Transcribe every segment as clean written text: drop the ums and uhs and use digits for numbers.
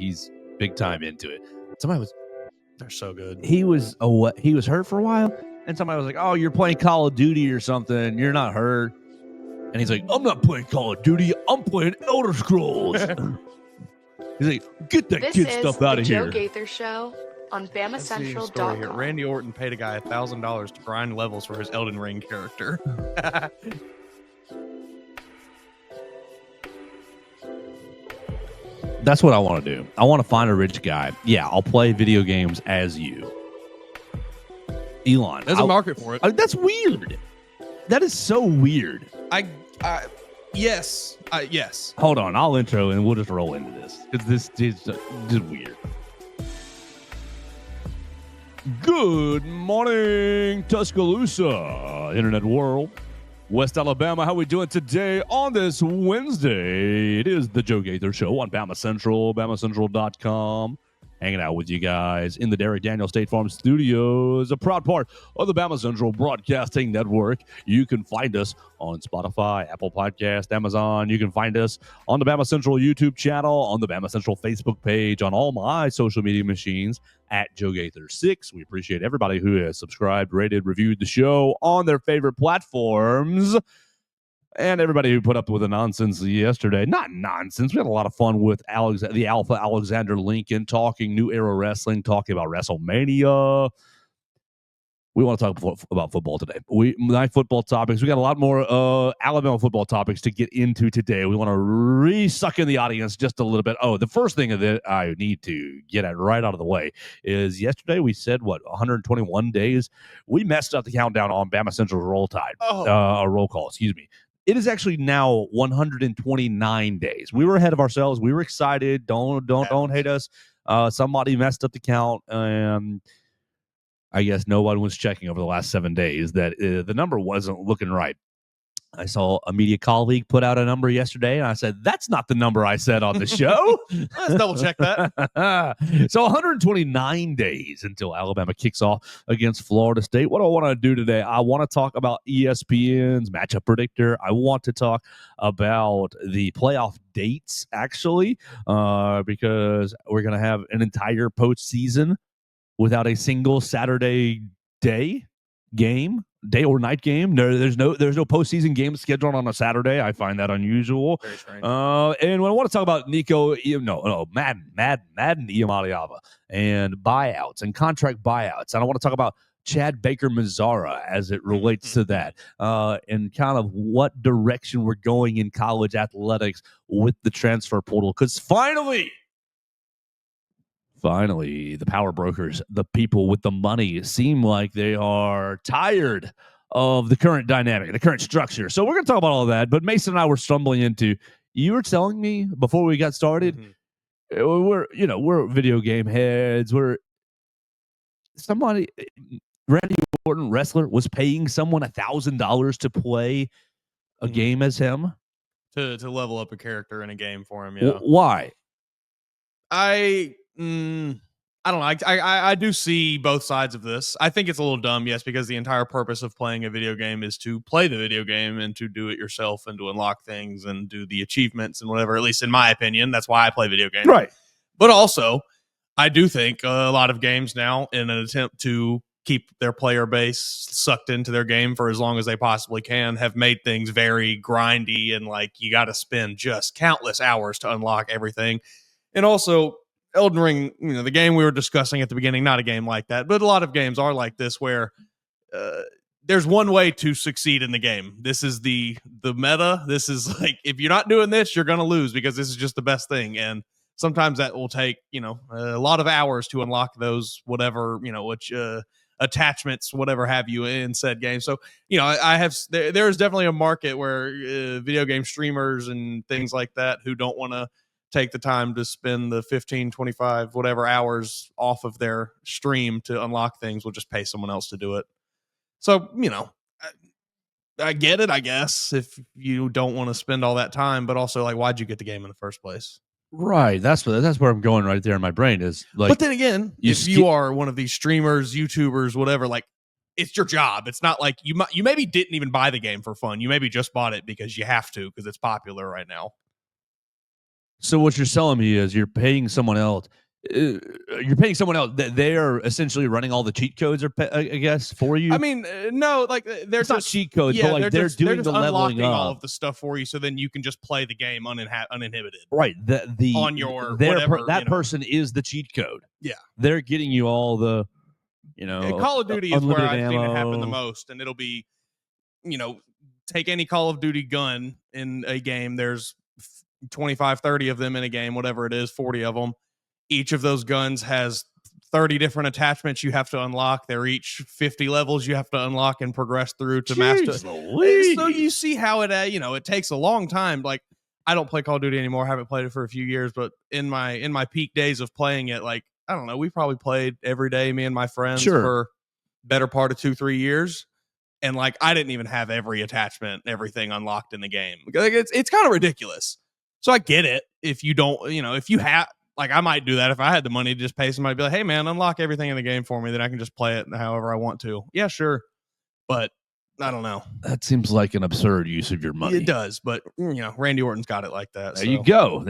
He's big time into it. They're so good. He was hurt for a while, and somebody was like, "Oh, you're playing Call of Duty or something. You're not hurt." And he's like, "I'm not playing Call of Duty. I'm playing Elder Scrolls." He's like, "Get that kid stuff out of here." This is the Joe Gaither Show on BamaCentral.com. Randy Orton paid a guy $1,000 to grind levels for his Elden Ring character. That's what I want to do. I want to find a rich guy. Yeah, I'll play video games as you. Elon. There's a market for it. That's weird. That is so weird. Yes. Hold on. I'll intro and we'll just roll into this. Because this is just weird. Good morning, Tuscaloosa, internet world. West Alabama, how we doing today on this Wednesday? It is the Joe Gaither Show on Bama Central, BamaCentral.com. Hanging out with you guys in the Derek Daniel State Farm Studios, a proud part of the Bama Central Broadcasting Network. You can find us on Spotify, Apple Podcast, Amazon. You can find us on the Bama Central YouTube channel, on the Bama Central Facebook page, on all my social media machines at Joe Gaither 6. We appreciate everybody who has subscribed, rated, reviewed the show on their favorite platforms. And everybody who put up with the nonsense yesterday. Not nonsense. We had a lot of fun with the Alpha Alexander Lincoln talking New Era Wrestling, talking about WrestleMania. We want to talk about football today. Night football topics. We got a lot more Alabama football topics to get into today. We want to re-suck in the audience just a little bit. Oh, the first thing that I need to get right out of the way is yesterday we said, 121 days? We messed up the countdown on Bama Central's roll call, excuse me. It is actually now 129 days. We were ahead of ourselves. We were excited. Don't hate us. Somebody messed up the count. I guess no one was checking over the last 7 days that the number wasn't looking right. I saw a media colleague put out a number yesterday, and I said, that's not the number I said on the show. Let's double check that. So 129 days until Alabama kicks off against Florida State. What do I want to do today? I want to talk about ESPN's matchup predictor. I want to talk about the playoff dates, actually, because we're going to have an entire postseason without a single Saturday day or night game. There's no postseason game scheduled on a Saturday. I find that unusual. Very strange. And when I want to talk about Madden Iamaleava and buyouts and contract buyouts, and I want to talk about Chad Baker-Mazara as it relates to that, and kind of what direction we're going in college athletics with the transfer portal. Because finally, the power brokers, the people with the money, seem like they are tired of the current dynamic, the current structure. So we're going to talk about all that. But Mason and I were stumbling into, you were telling me before we got started, we're video game heads. Randy Orton, wrestler, was paying someone $1,000 to play a game as him. To level up a character in a game for him, yeah. Why? I don't know. I do see both sides of this. I think it's a little dumb, yes, because the entire purpose of playing a video game is to play the video game and to do it yourself and to unlock things and do the achievements and whatever, at least in my opinion. That's why I play video games. Right. But also, I do think a lot of games now, in an attempt to keep their player base sucked into their game for as long as they possibly can, have made things very grindy and like you got to spend just countless hours to unlock everything. And also, Elden Ring, the game we were discussing at the beginning, not a game like that, but a lot of games are like this where there's one way to succeed in the game. This is the meta. This is like, if you're not doing this, you're going to lose because this is just the best thing. And sometimes that will take, a lot of hours to unlock those, whatever, which attachments, whatever have you in said game. So, there's definitely a market where video game streamers and things like that who don't want to take the time to spend the 15, 25, whatever hours off of their stream to unlock things will just pay someone else to do it. So, I get it, I guess, if you don't want to spend all that time, but also like, why'd you get the game in the first place? Right. That's where I'm going right there in my brain is like, but then again, if you are one of these streamers, YouTubers, whatever, like it's your job. It's not like you maybe didn't even buy the game for fun. You maybe just bought it because you have to, because it's popular right now. So what you're telling me is you're paying someone else. That they are essentially running all the cheat codes, I guess, for you. I mean, no, like they're it's just not cheat codes, but like they're doing the leveling unlocking up. all of the stuff for you, so then you can just play the game uninhibited. Right. On your whatever, that person is the cheat code. Yeah, they're getting you all the, Call of Duty is where I've seen it happen the ammo. most, and it'll be, take any Call of Duty gun in a game. There's 25, 30 of them in a game, whatever it is, 40 of them. Each of those guns has 30 different attachments you have to unlock. They're each 50 levels you have to unlock and progress through to master. So you see how it, it takes a long time. Like, I don't play Call of Duty anymore. Haven't played it for a few years, but in my peak days of playing it, like, I don't know, we probably played every day, me and my friends, for better part of 2-3 years. And like, I didn't even have every attachment, everything unlocked in the game. Like, it's kind of ridiculous. So I get it. If you don't, if you have, like, I might do that if I had the money to just pay somebody, be like, hey man, unlock everything in the game for me, then I can just play it however I want to. Yeah, sure. But I don't know. That seems like an absurd use of your money. It does, but Randy Orton's got it like that. There you go.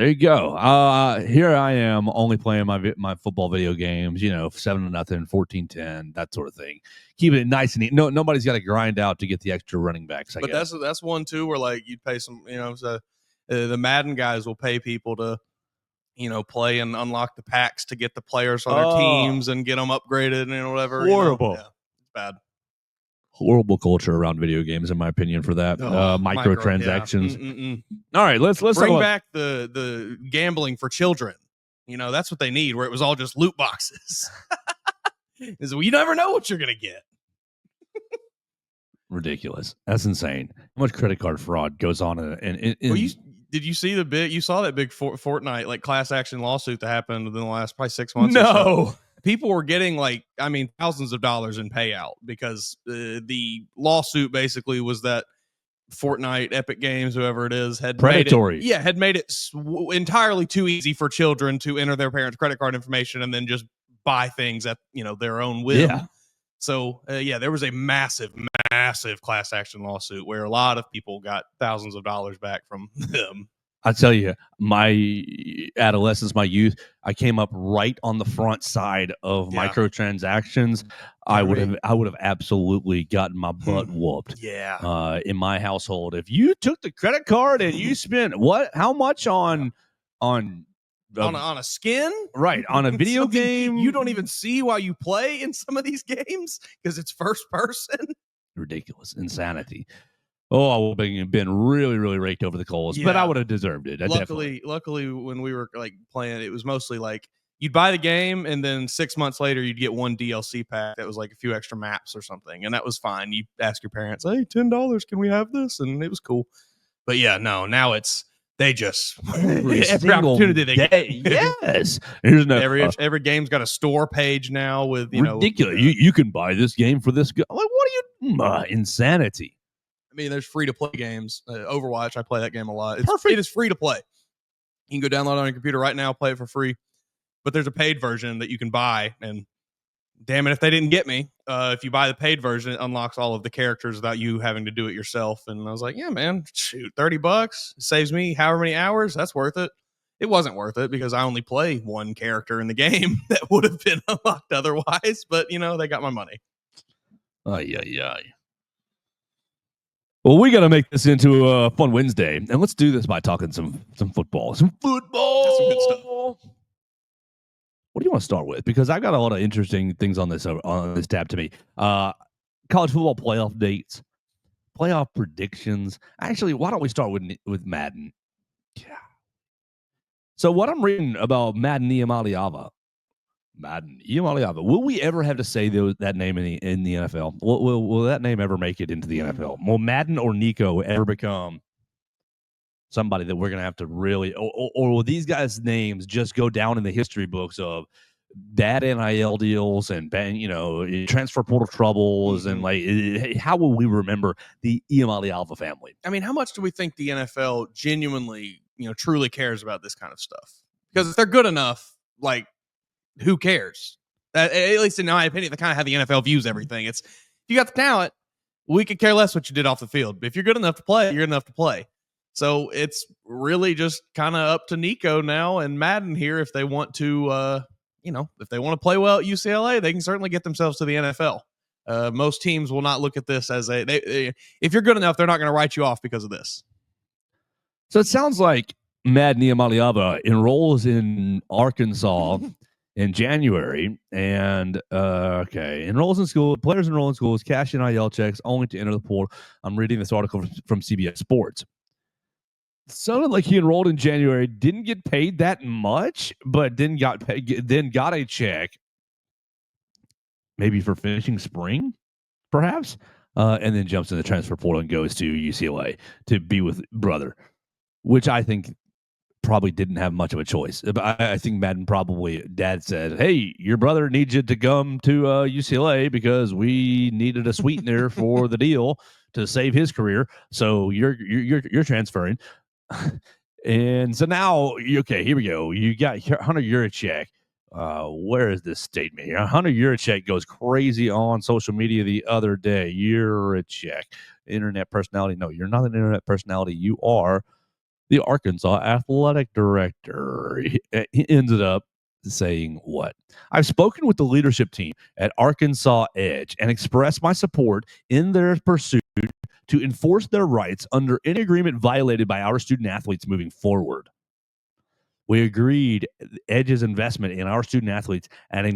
Here I am only playing my football video games, 7-0, 14-10, that sort of thing. Keep it nice and neat. No, nobody's got to grind out to get the extra running backs. But that's one too where like you'd pay some, so the Madden guys will pay people to play and unlock the packs to get the players on their teams and get them upgraded and whatever. Horrible. Yeah, it's bad. Horrible culture around video games, in my opinion, for that. Microtransactions. Yeah. All right, let's bring back the gambling for children. That's what they need, where it was all just loot boxes. Is you never know what you're gonna get. Ridiculous. That's insane. How much credit card fraud goes on in did you see you saw that big Fortnite like class action lawsuit that happened within the last probably 6 months? No. Or so? People were getting thousands of dollars in payout because the lawsuit basically was that Fortnite, Epic Games, whoever it is, had predatory. Had made it entirely too easy for children to enter their parents' credit card information and then just buy things at their own will. Yeah. So there was a massive class action lawsuit where a lot of people got thousands of dollars back from them. I tell you, my adolescence, my youth, I came up right on the front side of microtransactions. I would have absolutely gotten my butt whooped. Yeah. In my household, if you took the credit card and you spent how much on a skin, right, on a video game you don't even see while you play in some of these games because it's first person. Ridiculous insanity. Oh, I would have been really, really raked over the coals, but I would have deserved it. Luckily, when we were like playing, it was mostly like you'd buy the game and then 6 months later you'd get one DLC pack that was like a few extra maps or something, and that was fine. You ask your parents, "Hey, $10, can we have this?" And it was cool. But yeah, no, now it's they just every opportunity they get. Yes, every game's got a store page now with ridiculous. You can buy this game for this. Like, what are you insanity? I mean, there's free to play games. Overwatch, I play that game a lot. Perfect. It is free to play. You can go download it on your computer right now, play it for free. But there's a paid version that you can buy, and damn it if they didn't get me. If you buy the paid version, it unlocks all of the characters without you having to do it yourself. And I was like, yeah, man, shoot, $30 saves me however many hours. That's worth it. It wasn't worth it because I only play one character in the game that would have been unlocked otherwise. But they got my money. Ay. Well, we got to make this into a fun Wednesday, and let's do this by talking some football. Some football. That's some good stuff. What do you want to start with? Because I got a lot of interesting things on this tab to me. College football playoff dates, playoff predictions. Actually, why don't we start with Madden? Yeah. So what I'm reading about Madden Iamaleava. Will we ever have to say that name in the NFL? Will that name ever make it into the NFL? Will Madden or Nico ever become somebody that we're going to have to really, or will these guys' names just go down in the history books of bad NIL deals and transfer portal troubles and like how will we remember the Iamaleava family? I mean, how much do we think the NFL genuinely, truly cares about this kind of stuff? Because if they're good enough, like, who cares? At least in my opinion, that's kind of how the NFL views everything. It's if you got the talent, we could care less what you did off the field. But if you're good enough to play, you're good enough to play. So it's really just kind of up to Nico now and Madden here if they want to, if they want to play well at UCLA, they can certainly get themselves to the NFL. Most teams will not look at this as if you're good enough, they're not going to write you off because of this. So it sounds like Madden Iamaleava enrolls in Arkansas in January, and enrolls in school. Players enroll in schools, cash in NIL checks only to enter the portal. I'm reading this article from CBS Sports. It sounded like he enrolled in January, didn't get paid that much, but then got a check, maybe for finishing spring, perhaps, and then jumps in the transfer portal and goes to UCLA to be with brother, which I think probably didn't have much of a choice. I think Madden dad said, "Hey, your brother needs you to come to UCLA because we needed a sweetener for the deal to save his career. So you're transferring." And so now, okay, here we go. You got Hunter Yurichek. Where is this statement here? Hunter Yurichek goes crazy on social media the other day. Yurichek, internet personality. No, you're not an internet personality. You are the Arkansas athletic director. He ended up saying what? I've spoken with the leadership team at Arkansas Edge and expressed my support in their pursuit to enforce their rights under any agreement violated by our student athletes moving forward. We agreed Edge's investment in our student athletes and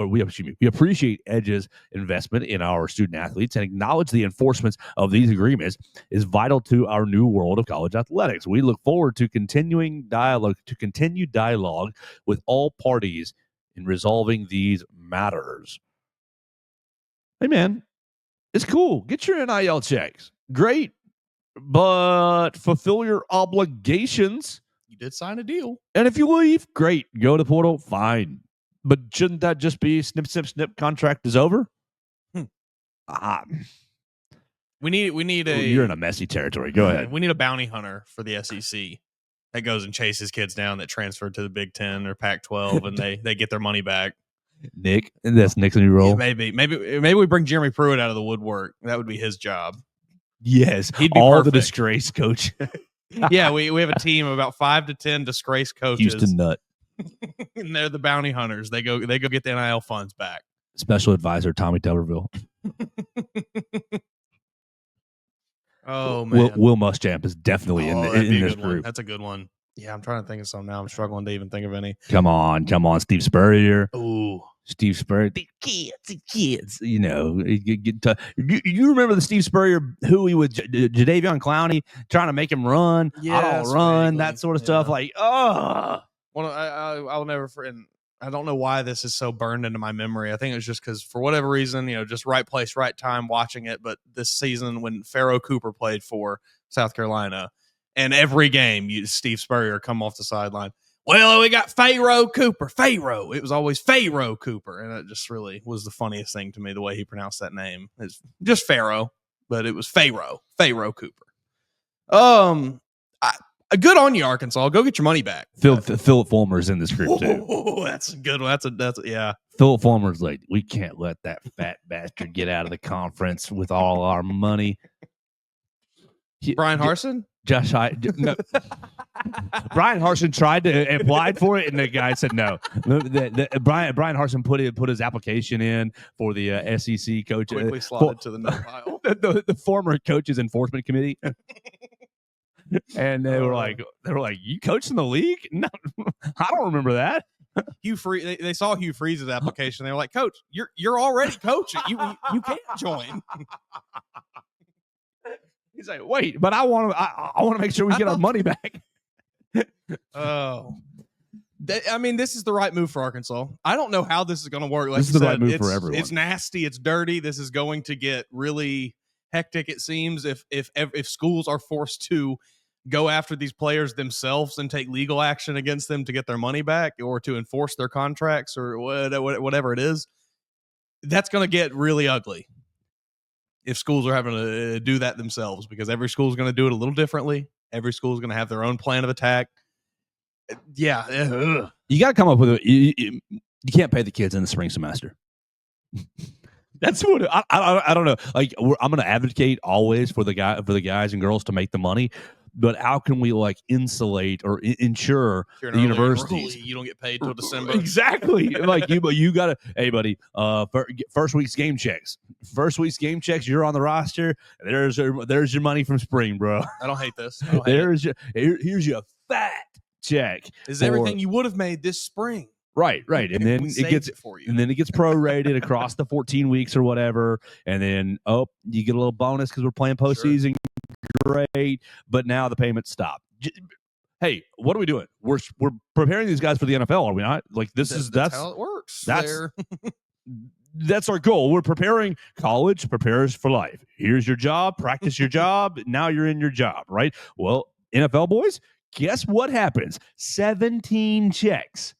we appreciate Edge's investment in our student athletes and acknowledge the enforcement of these agreements is vital to our new world of college athletics. We look forward to continued dialogue with all parties in resolving these matters. Hey, man, it's cool. Get your NIL checks. Great. But fulfill your obligations. You did sign a deal. And if you leave, great. Go to the portal, fine. But shouldn't that just be snip, snip, snip, contract is over? We need a... You're in a messy territory. Go ahead. We need a bounty hunter for the SEC that goes and chases kids down that transferred to the Big Ten or Pac-12 and they get their money back. Nick, and that's Nick's new role. Yeah, maybe we bring Jeremy Pruitt out of the woodwork. That would be his job. Yes, he'd be all perfect. The disgrace coach. Yeah, we have a team of about 5 to 10 disgraced coaches. Houston Nut. And they're the bounty hunters. They go get the NIL funds back. Special advisor Tommy Tuberville. Oh man, Will Muschamp is definitely in this group. One. That's a good one. Yeah, I'm trying to think of some now. I'm struggling to even think of any. Come on, Steve Spurrier. Ooh, Steve Spurrier. The kids. You know, you remember the Steve Spurrier who with Jadeveon Clowney trying to make him run, that sort of stuff. Like, Well, I'll never forget. I don't know why this is so burned into my memory. I think it was just because for whatever reason, just right place, right time watching it. But this season when Pharaoh Cooper played for South Carolina, and every game, Steve Spurrier come off the sideline. Well, we got Pharaoh Cooper. Pharaoh. It was always Pharaoh Cooper. And it just really was the funniest thing to me, the way he pronounced that name. It's just Pharaoh, but it was Pharaoh Cooper. Good on you, Arkansas. Go get your money back. Philip Fulmer's in this group too. Oh, that's a good one. Yeah. Philip Fulmer's like, we can't let that fat bastard get out of the conference with all our money. Brian Harsin? No. Brian Harsin tried to apply for it, and the guy said no. Brian Harsin put his application in for the SEC coach. Quickly slotted to the no pile. The former coaches enforcement committee, and they were like, "You coached in the league? No, I don't remember that." Hugh Freeze. They saw Hugh Freeze's application. They were like, "Coach, you're already coaching. You can't join." He's like, wait, but I want to make sure we get our money back. Oh, this is the right move for Arkansas. I don't know how this is going to work. Like this is the right move for everyone. It's nasty. It's dirty. This is going to get really hectic. It seems if schools are forced to go after these players themselves and take legal action against them to get their money back or to enforce their contracts or whatever it is, that's going to get really ugly. If schools are having to do that themselves, because every school is going to do it a little differently. Every school is going to have their own plan of attack. Yeah. You got to come up with you can't pay the kids in the spring semester. That's what I don't know. Like I'm going to advocate always for the guys and girls to make the money, but how can we like insulate or ensure the universities? You don't get paid till December. Exactly. Like you got to, hey buddy, first week's game checks. First week's game checks, you're on the roster. There's your money from spring, bro. I don't hate this. Here's your fat check. Is everything you would have made this spring. Right. And then it gets for you. And then it gets prorated across the 14 weeks or whatever. And then you get a little bonus because we're playing postseason. Sure. Great, but now the payments stop. Hey, what are we doing? We're preparing these guys for the NFL, are we not? Like that's how it works. That's our goal. We're preparing. College prepares for life. Here's your job. Practice your job. Now you're in your job, right? Well, NFL boys, guess what happens? 17 checks.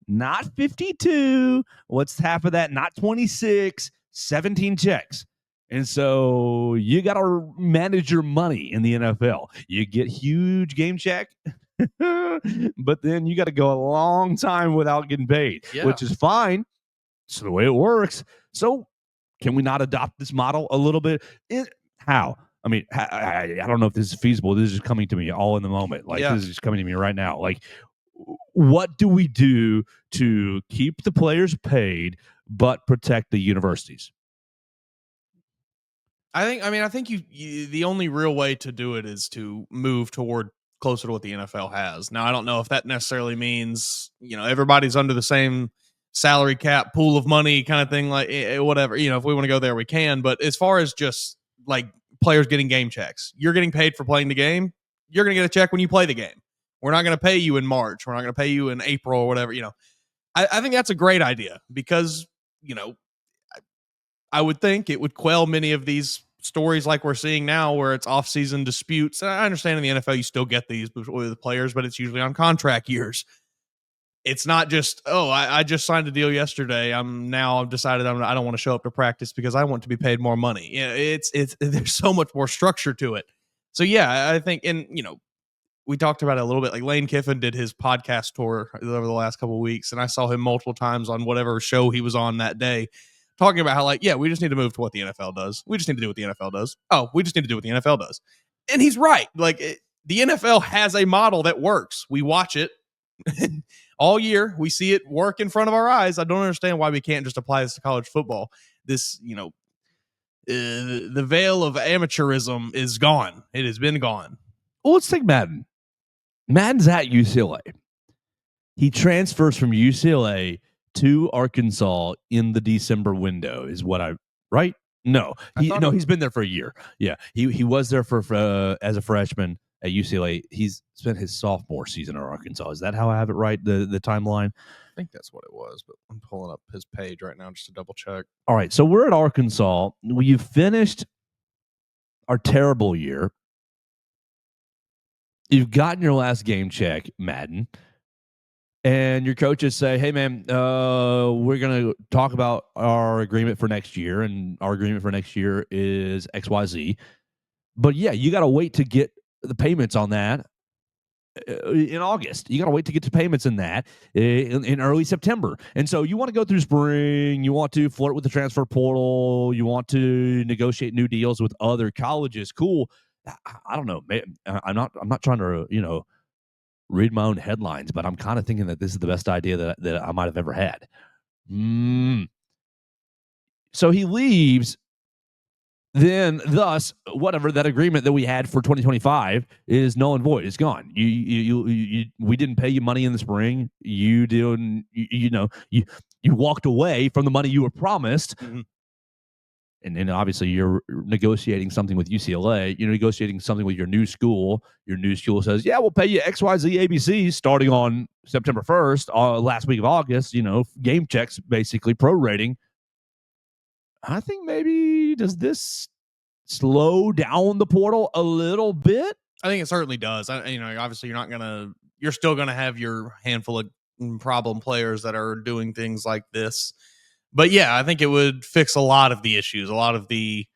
Not 52. What's half of that? Not 26. 17 checks. And so you got to manage your money in the NFL. You get huge game check, but then you got to go a long time without getting paid, which is fine. It's the way it works. So can we not adopt this model a little bit? How? I mean, I don't know if this is feasible. This is just coming to me all in the moment. Like this is just coming to me right now. Like, what do we do to keep the players paid but protect the universities? I think you the only real way to do it is to move toward closer to what the NFL has. Now, I don't know if that necessarily means, everybody's under the same salary cap pool of money kind of thing, like whatever, if we want to go there, we can. But as far as just like players getting game checks, you're getting paid for playing the game. You're going to get a check when you play the game. We're not going to pay you in March. We're not going to pay you in April or whatever, I think that's a great idea because, I would think it would quell many of these stories like we're seeing now where it's off-season disputes. And I understand in the NFL you still get these with the players, but it's usually on contract years. It's not just, I just signed a deal yesterday. I've decided I don't want to show up to practice because I want to be paid more money. It's there's so much more structure to it. So yeah, I think, and we talked about it a little bit. Like Lane Kiffin did his podcast tour over the last couple of weeks, and I saw him multiple times on whatever show he was on that day, talking about how we just need to move to what the NFL does. We just need to do what the NFL does. Oh, we just need to do what the NFL does. And he's right. The NFL has a model that works. We watch it all year. We see it work in front of our eyes. I don't understand why we can't just apply this to college football. This, the veil of amateurism is gone. It has been gone. Well, let's take Madden. Madden's at UCLA. He transfers from UCLA to Arkansas in the December window is what right? No, he's been there for a year. Yeah, he was there for as a freshman at UCLA. He's spent his sophomore season at Arkansas. Is that how I have it right? The timeline? I think that's what it was, but I'm pulling up his page right now just to double check. All right, so we're at Arkansas. You've finished our terrible year. You've gotten your last game check, Madden. And your coaches say, hey, man, we're going to talk about our agreement for next year. And our agreement for next year is XYZ. But, yeah, you got to wait to get the payments on that in August. You got to wait to get the payments in that in early September. And so you want to go through spring. You want to flirt with the transfer portal. You want to negotiate new deals with other colleges. Cool. I don't know. I'm not trying to, read my own headlines, but I'm kind of thinking that this is the best idea that I might have ever had. So he leaves. Then, thus, whatever that agreement that we had for 2025 is null and void. It's gone. We didn't pay you money in the spring. You didn't. You walked away from the money you were promised. Mm-hmm. And then obviously you're negotiating something with UCLA. You're negotiating something with your new school. Your new school says, yeah, we'll pay you XYZ ABC starting on September 1st, last week of August, game checks, basically prorating. I think maybe does this slow down the portal a little bit? I think it certainly does. Obviously you're still going to have your handful of problem players that are doing things like this. But yeah, I think it would fix a lot of the issues, a lot of the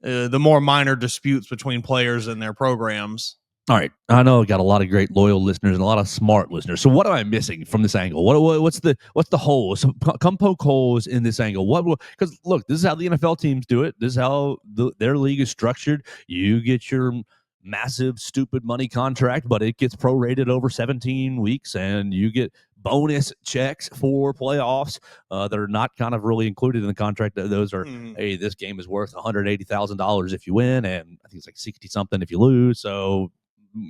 more minor disputes between players and their programs. All right, I know I got a lot of great loyal listeners and a lot of smart listeners. So what am I missing from this angle? What's the hole? So come poke holes in this angle. Because look, this is how the NFL teams do it. This is how their league is structured. You get your massive, stupid money contract, but it gets prorated over 17 weeks, and you get bonus checks for playoffs that are not kind of really included in the contract. Those are, hey, this game is worth $180,000 if you win, and I think it's like 60 something if you lose. So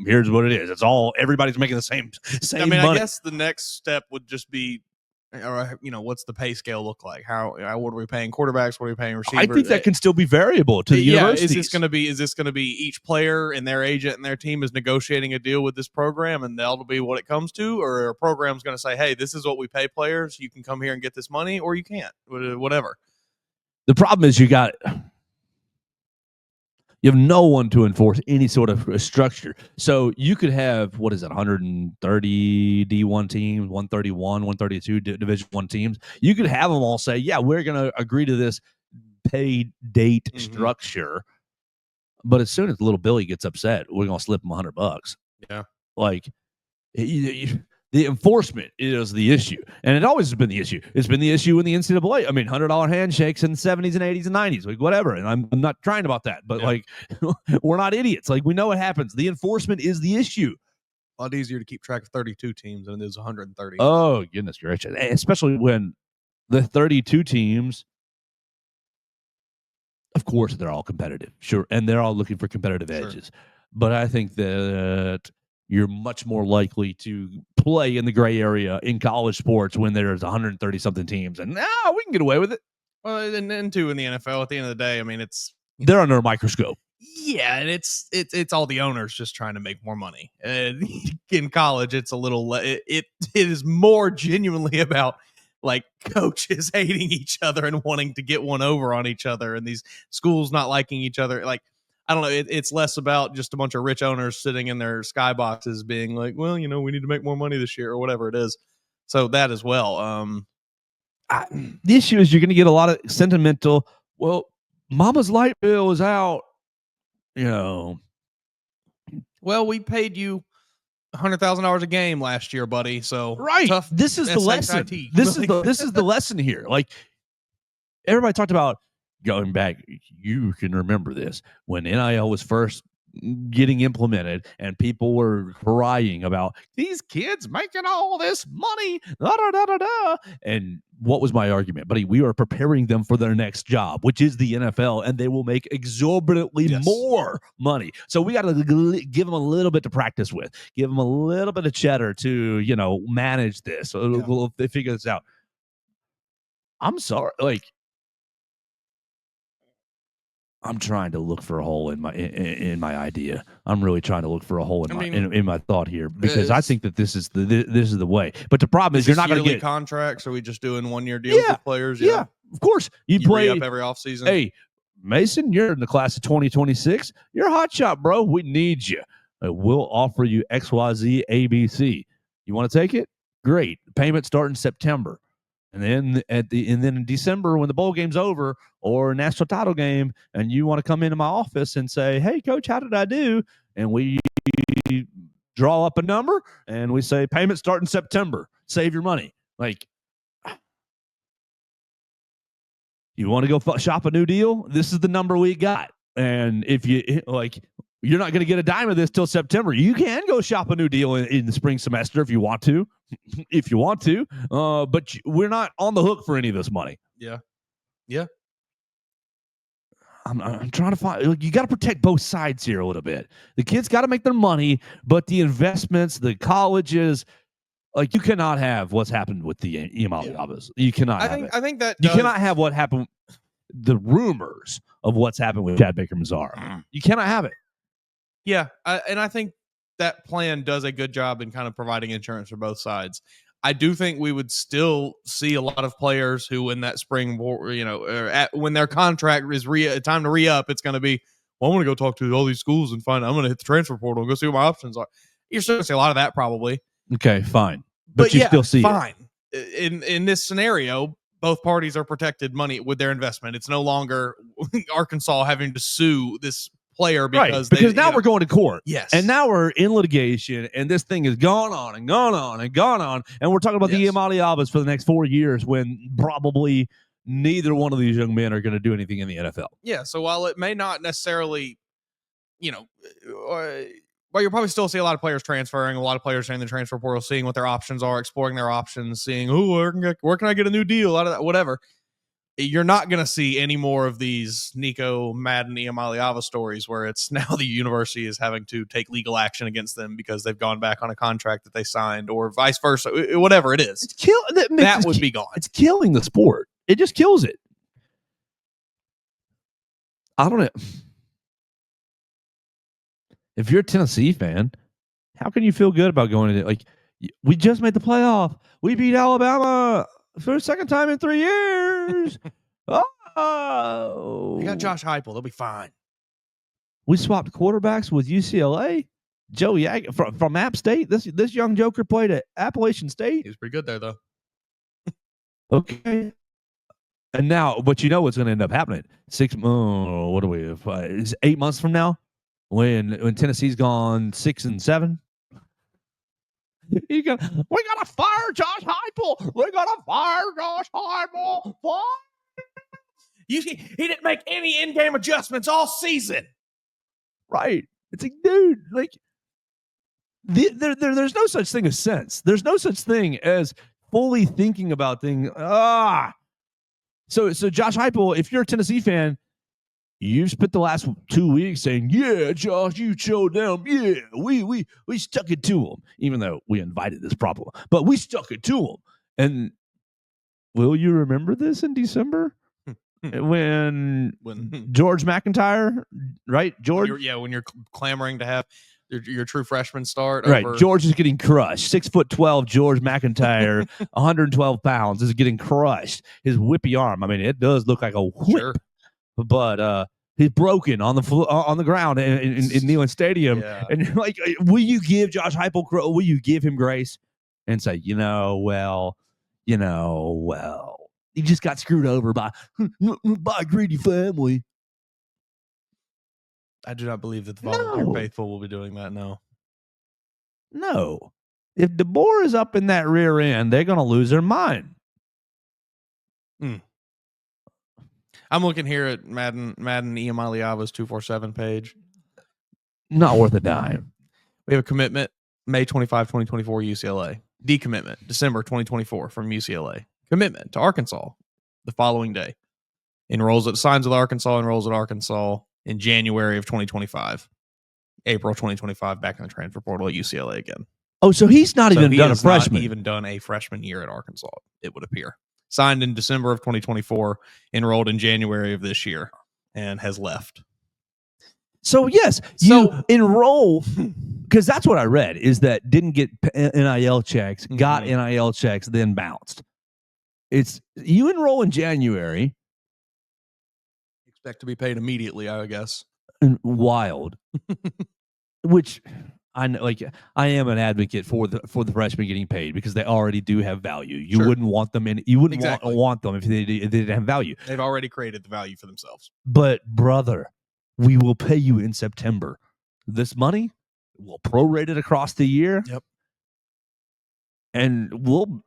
here's what it is. It's all, everybody's making the same money. I guess the next step would just be, or what's the pay scale look like? What are we paying quarterbacks? What are we paying receivers? I think that can still be variable to the universities. Is this going to be each player and their agent and their team is negotiating a deal with this program, and that'll be what it comes to, or a program's going to say, hey, this is what we pay players. You can come here and get this money, or you can't. Whatever. The problem is you have no one to enforce any sort of structure. So you could have, 130 D1 teams, 131, 132 Division I teams. You could have them all say, yeah, we're going to agree to this pay date structure. But as soon as little Billy gets upset, we're going to slip him $100. Yeah. Like, the enforcement is the issue. And it always has been the issue. It's been the issue in the NCAA. I mean, $100 handshakes in the 70s and 80s and 90s, like whatever. And I'm not trying about that, but like, we're not idiots. Like, we know what happens. The enforcement is the issue. A lot easier to keep track of 32 teams than it is 130. Oh, goodness gracious. Especially when the 32 teams, of course, they're all competitive. Sure. And they're all looking for competitive edges. But I think that you're much more likely to play in the gray area in college sports when there's 130 something teams, and we can get away with it. Well, and then too in the NFL, at the end of the day, I mean, they're under a microscope. Yeah, and it's all the owners just trying to make more money. In college, it's a little it is more genuinely about like coaches hating each other and wanting to get one over on each other, and these schools not liking each other. Like, I don't know. It's less about just a bunch of rich owners sitting in their skyboxes being like, well, we need to make more money this year or whatever it is. So that as well. The issue is you're going to get a lot of sentimental, well, mama's light bill is out, Well, we paid you $100,000 a game last year, buddy. So right. Tough. This is the lesson. This is the lesson here. Like, everybody talked about, going back, you can remember this, when NIL was first getting implemented and people were crying about these kids making all this money, and what was my argument? Buddy, we are preparing them for their next job, which is the NFL, and they will make exorbitantly more money. So we got to give them a little bit to practice with, give them a little bit of cheddar to, manage this. We'll figure this out. I'm sorry, I'm trying to look for a hole in my idea. I'm really trying to look for a hole in my thought here, because I think that this is the way. But the problem is you're not going to get contracts. Are we just doing 1-year deals with players? Yeah, of course. You play up every offseason. Hey, Mason, you're in the class of 2026. You're a hot shot, bro. We need you. We'll offer you XYZ ABC. You want to take it? Great. Payment start in September. And then in December, when the bowl game's over or national title game, and you want to come into my office and say, hey, coach, how did I do? And we draw up a number and we say payment start in September. Save your money. Like, you want to go shop a new deal? This is the number we got. And if you're not going to get a dime of this till September. You can go shop a new deal in the spring semester if you want to, but we're not on the hook for any of this money. Yeah. I'm trying to find. You got to protect both sides here a little bit. The kids got to make their money, but the investments, the colleges, you cannot have what's happened with the Iamaleavas. You cannot. I think that you cannot have what happened. The rumors of what's happened with Chad Baker-Mazara. You cannot have it. Yeah, and I think that plan does a good job in kind of providing insurance for both sides. I do think we would still see a lot of players who in that spring, when their contract is time to re-up, it's going to be, well, I'm going to go talk to all these schools and I'm going to hit the transfer portal and go see what my options are. You're still going to see a lot of that probably. Okay, fine. But you still see fine. In this scenario, both parties are protected money with their investment. It's no longer Arkansas having to sue this player because now we're going to court. Yes. And now we're in litigation, and this thing has gone on and gone on and gone on. And we're talking about the Iamaleavas for the next 4 years when probably neither one of these young men are going to do anything in the NFL. Yeah. So while it may not necessarily, well, you'll probably still see a lot of players transferring, a lot of players in the transfer portal, seeing what their options are, exploring their options, seeing, where can I get a new deal out of that, whatever. You're not going to see any more of these Nico, Madden, Iamaleava stories where it's now the university is having to take legal action against them because they've gone back on a contract that they signed, or vice versa, whatever it is. That would be gone. It's killing the sport. It just kills it. I don't know. If you're a Tennessee fan, how can you feel good about going into it? Like, we just made the playoff. We beat Alabama for the second time in 3 years. Oh, They got Josh Heupel. They'll be fine. We swapped quarterbacks with UCLA. Joe Yag from App State. This young joker played at Appalachian State. He was pretty good there, though. Okay. And now, but you know what's going to end up happening? 8 months from now, when Tennessee's gone 6-7. We gotta fire Josh Heupel. We gotta fire Josh Heupel. He didn't make any in-game adjustments all season. Right. It's like, dude, like there's no such thing as sense. There's no such thing as fully thinking about things. So Josh Heupel, if you're a Tennessee fan, you've spent the last 2 weeks saying, yeah, Josh, you showed them. Yeah, we stuck it to them, even though we invited this problem. But we stuck it to them. And will you remember this in December? when George McIntyre, right? George? When you're clamoring to have your true freshman start. Right. George is getting crushed. 6'12" George McIntyre, 112 pounds, is getting crushed. His whippy arm. I mean, it does look like a whip. Sure. But he's broken on the ground in Neyland Stadium. Yeah. And you're like, will you give Josh Heupel, will you give him grace and say, well, he just got screwed over by a greedy family. I do not believe that the volunteer faithful will be doing that. No. If DeBoer is up in that rear end, they're going to lose their mind. I'm looking here at Madden Iamaleava's 247 page. Not worth a dime. We have a commitment May 25, 2024 UCLA. Decommitment December 2024 from UCLA. Commitment to Arkansas the following day. Signs with Arkansas, enrolls at Arkansas in January of 2025. April 2025, back in the transfer portal at UCLA again. Oh, so he's not even done a freshman. Not even done a freshman year at Arkansas, it would appear. Signed in December of 2024, enrolled in January of this year, and has left. So, yes, you enroll, because that's what I read, is that didn't get NIL checks, got NIL checks, then bounced. It's you enroll in January. Expect to be paid immediately, I guess. Wild. Which I know, like, I am an advocate for the freshmen getting paid because they already do have value. You wouldn't want them you wouldn't want them if they didn't have value. They've already created the value for themselves. But brother, we will pay you in September. This money, we'll prorate it across the year. Yep. And we'll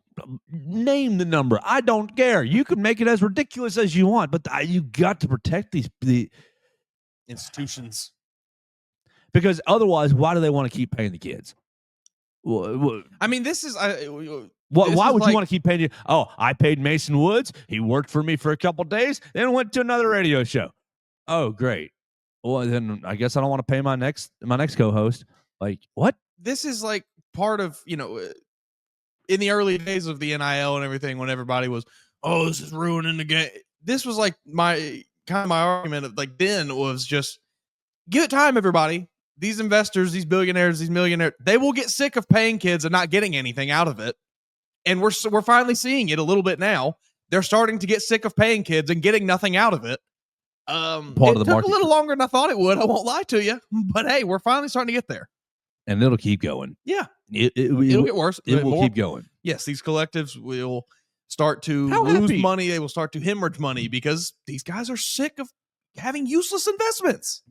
name the number. I don't care. You can make it as ridiculous as you want, but you got to protect the institutions. Because otherwise, why do they want to keep paying the kids? I mean, this is... why would you want to keep paying you? Oh, I paid Mason Woods. He worked for me for a couple days, then went to another radio show. Oh, great. Well, then I guess I don't want to pay my next co-host. Like, what? This is like part of, in the early days of the NIL and everything, when everybody was, oh, this is ruining the game. This was like my argument of like then was just give it time, everybody. These investors, these billionaires, these millionaires, they will get sick of paying kids and not getting anything out of it. And we're finally seeing it a little bit now. They're starting to get sick of paying kids and getting nothing out of it. It took a little longer than I thought it would. I won't lie to you, but hey, we're finally starting to get there. And it'll keep going. Yeah, it'll get worse. It will keep going. Yes, these collectives will start to lose money. They will start to hemorrhage money because these guys are sick of having useless investments.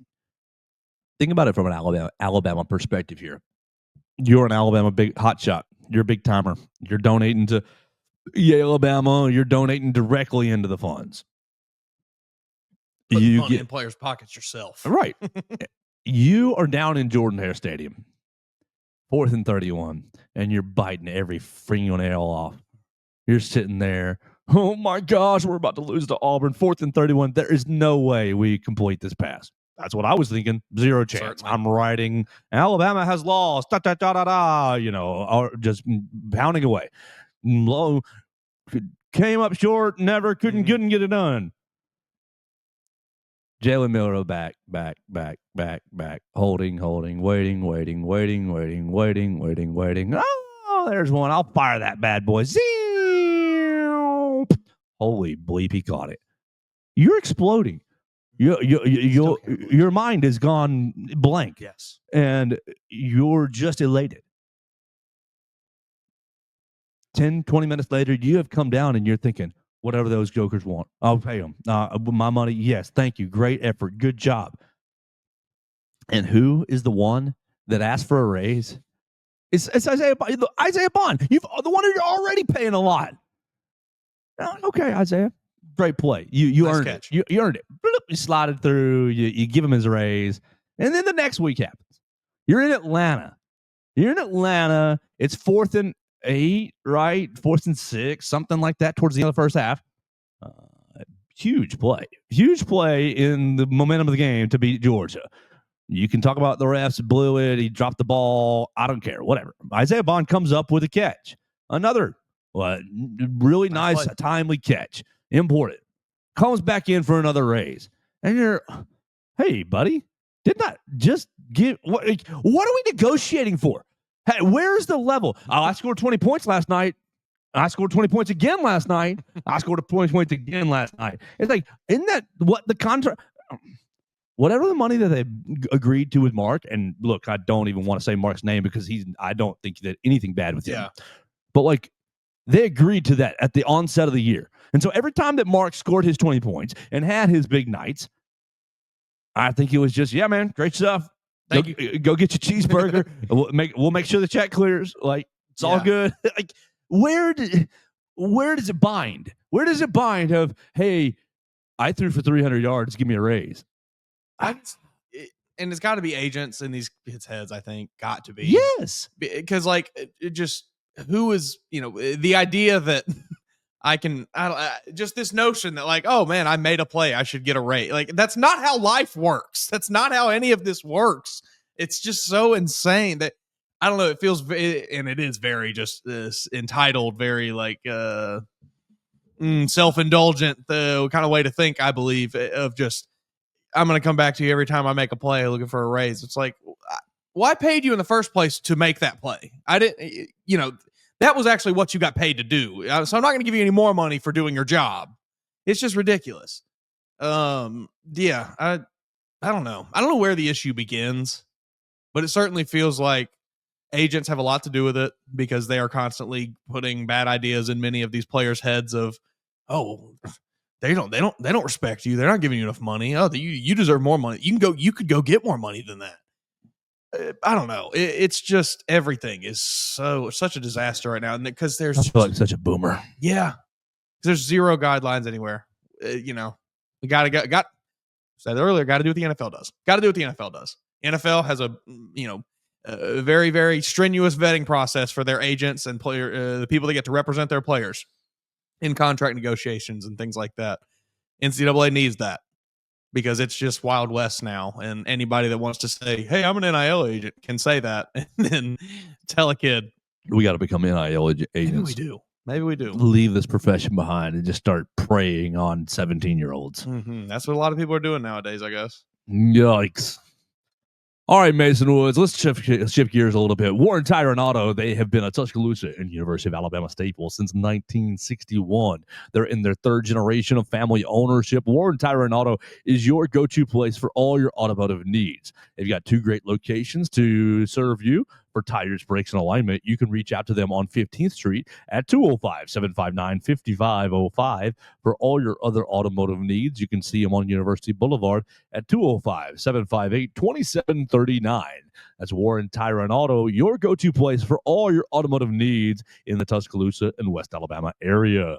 Think about it from an Alabama perspective here. You're an Alabama big hotshot. You're a big timer. You're donating to Alabama. You're donating directly into the funds. You get in players' pockets yourself, right? you are down in Jordan-Hare Stadium, 4th and 31, and you're biting every fingernail off. You're sitting there. Oh my gosh, we're about to lose to Auburn. 4th and 31. There is no way we complete this pass. That's what I was thinking. Zero chance. Certainly. I'm writing Alabama has lost. Da, da, da, da, da, or just pounding away. Low came up short, never couldn't get it done. Jalen Milroe back, holding, waiting. Oh, there's one. I'll fire that bad boy. Zing! Holy bleep, he caught it. You're exploding. Your mind has gone blank. Yes. And you're just elated. 10, 20 minutes later, you have come down and you're thinking, whatever those jokers want, I'll pay them. My money, yes, thank you. Great effort. Good job. And who is the one that asked for a raise? It's Isaiah Bond. The one you're already paying a lot. Okay, Isaiah. Great play. You nice earned catch. it. You earned it. You slided through. You give him his raise. And then the next week happens. You're in Atlanta. It's 4th and 8, right? 4th and 6, something like that towards the end of the first half. Huge play in the momentum of the game to beat Georgia. You can talk about the refs blew it. He dropped the ball. I don't care. Whatever. Isaiah Bond comes up with a catch. Another really nice timely catch. Important. Comes back in for another raise. And you're, hey, buddy, did not just give. What are we negotiating for? Hey, where's the level? I scored 20 points last night. I scored 20 points again last night. I scored 20 points again last night. It's like, isn't that what the contract? Whatever the money that they agreed to with Mark, and look, I don't even want to say Mark's name because I don't think that anything bad with him. Yeah. But like, they agreed to that at the onset of the year. And so every time that Mark scored his 20 points and had his big nights, I think it was just, yeah, man, great stuff. Go get your cheeseburger. We'll make sure the check clears. Like, it's all good. Like, where does it bind? Where does it bind of, hey, I threw for 300 yards, give me a raise? And it's got to be agents in these kids' heads, I think. Got to be. Yes. Because, like, it just, who is, the idea that just this notion that, like, oh, man, I made a play, I should get a raise. Like, that's not how life works. That's not how any of this works. It's just so insane that, I don't know, it feels, and it is very just this entitled, very, like, self-indulgent kind of way to think, I believe, of just, I'm going to come back to you every time I make a play looking for a raise. It's like, well, I paid you in the first place to make that play. I didn't, that was actually what you got paid to do. So I'm not going to give you any more money for doing your job. It's just ridiculous. Yeah, I don't know. I don't know where the issue begins, but it certainly feels like agents have a lot to do with it because they are constantly putting bad ideas in many of these players' heads of, oh, they don't respect you. They're not giving you enough money. Oh, you deserve more money. You could go get more money than that. I don't know. It's just everything is such a disaster right now, and because there's I feel like such a boomer. Yeah, there's zero guidelines anywhere. We got said earlier. Got to do what the NFL does. Got to do what the NFL does. NFL has a very, very strenuous vetting process for their agents and the people that get to represent their players in contract negotiations and things like that. NCAA needs that because it's just Wild West now. And anybody that wants to say, hey, I'm an NIL agent can say that and then tell a kid. We got to become NIL agents. Maybe we do. Leave this profession behind and just start preying on 17-year-olds. Mm-hmm. That's what a lot of people are doing nowadays, I guess. Yikes. All right, Mason Woods, let's shift gears a little bit. Warren Tire and Auto, they have been a Tuscaloosa and University of Alabama staple since 1961. They're in their third generation of family ownership. Warren Tire and Auto is your go-to place for all your automotive needs. They've got 2 great locations to serve you. For tires, brakes, and alignment, you can reach out to them on 15th Street at 205-759-5505. For all your other automotive needs, you can see them on University Boulevard at 205-758-2739. That's Warren Tire and Auto, your go-to place for all your automotive needs in the Tuscaloosa and West Alabama area.